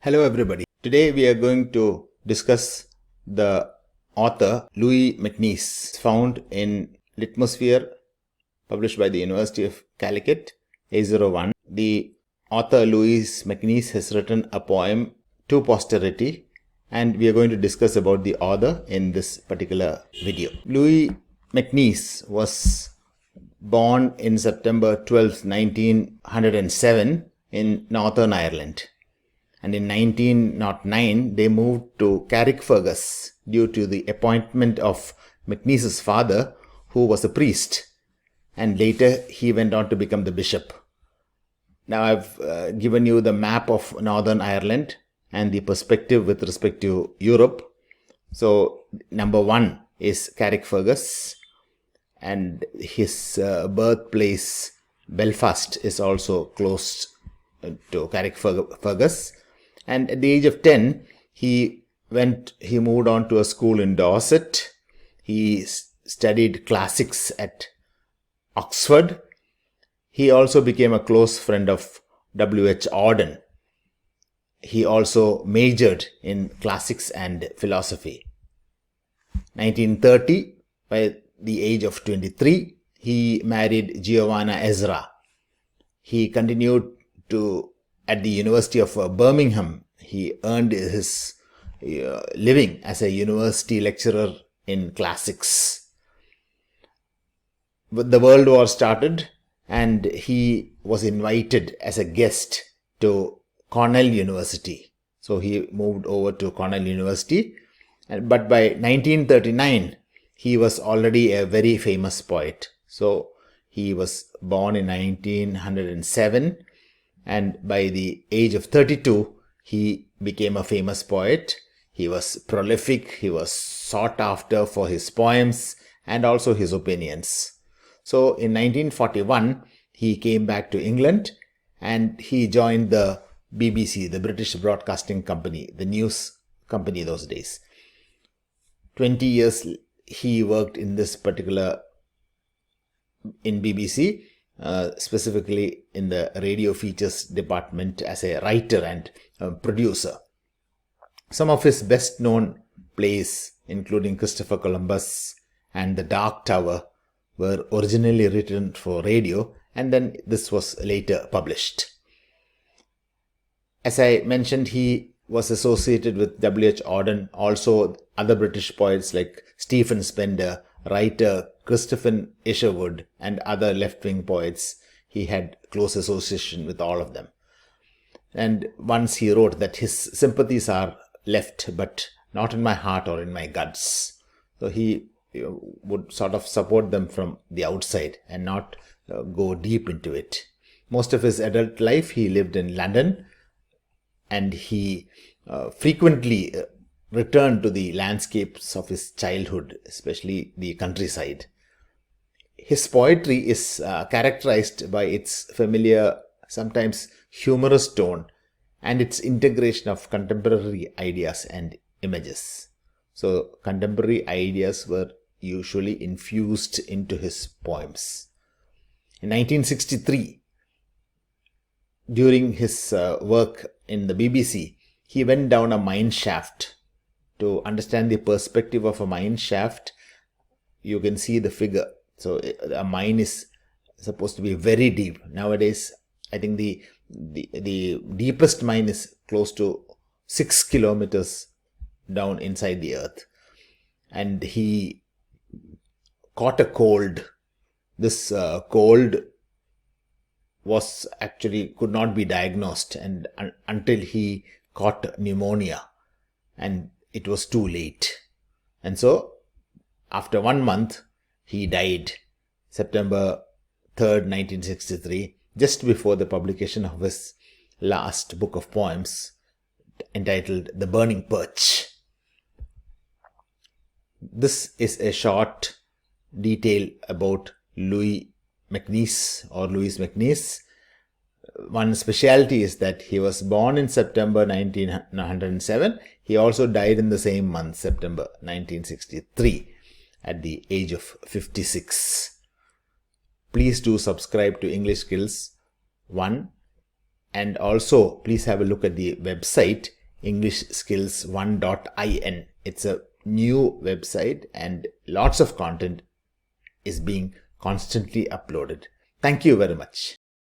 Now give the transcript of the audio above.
Hello everybody. Today we are going to discuss the author Louis MacNeice, found in Litmosphere, published by the University of Calicut, A01. The author Louis MacNeice has written a poem to posterity, and we are going to discuss about the author in this particular video. Louis MacNeice was born in September 12, 1907 in Northern Ireland. And in 1909, they moved to Carrickfergus due to the appointment of MacNeice's father, who was a priest. And later, he went on to become the bishop. Now, I've given you the map of Northern Ireland and the perspective with respect to Europe. So, number 1 is Carrickfergus. And his birthplace, Belfast, is also close to Carrickfergus. And at the age of 10, he moved on to a school in Dorset. He studied classics at Oxford. He also became a close friend of W.H. Auden. He also majored in classics and philosophy. 1930, by the age of 23, he married Giovanna Ezra. He continued at the University of Birmingham. He earned his living as a university lecturer in classics. The World War started, and he was invited as a guest to Cornell University. So he moved over to Cornell University. But by 1939, he was already a very famous poet. So he was born in 1907. And by the age of 32, he became a famous poet. He was prolific. He was sought after for his poems and also his opinions. So in 1941, he came back to England and he joined the BBC, the British Broadcasting Company, the news company those days. 20 years he worked in this particular, in BBC. Specifically in the radio features department as a writer and producer. Some of his best known plays, including Christopher Columbus and The Dark Tower, were originally written for radio, and then this was later published. As I mentioned, he was associated with W.H. Auden, also other British poets like Stephen Spender, writer Christopher Isherwood, and other left-wing poets. He had close association with all of them. And once he wrote that his sympathies are left, but not in my heart or in my guts. So he would sort of support them from the outside and not go deep into it. Most of his adult life he lived in London, and he frequently returned to the landscapes of his childhood, especially the countryside. His poetry is characterized by its familiar, sometimes humorous tone and its integration of contemporary ideas and images. So, contemporary ideas were usually infused into his poems. In 1963, during his work in the BBC, he went down a mine shaft. To understand the perspective of a mine shaft, you can see the figure. So a mine is supposed to be very deep. Nowadays, I think the deepest mine is close to 6 kilometers down inside the earth. And he caught a cold. This cold was actually could not be diagnosed and until he caught pneumonia, and it was too late. And so after 1 month, he died September 3rd, 1963, just before the publication of his last book of poems entitled The Burning Perch. This is a short detail about Louis MacNeice or Louis MacNeice. One specialty is that he was born in September 1907. He also died in the same month, September 1963, at the age of 56. Please do subscribe to English Skills 1 And also, please have a look at the website englishskillsone.in. It's a new website and lots of content is being constantly uploaded. Thank you very much.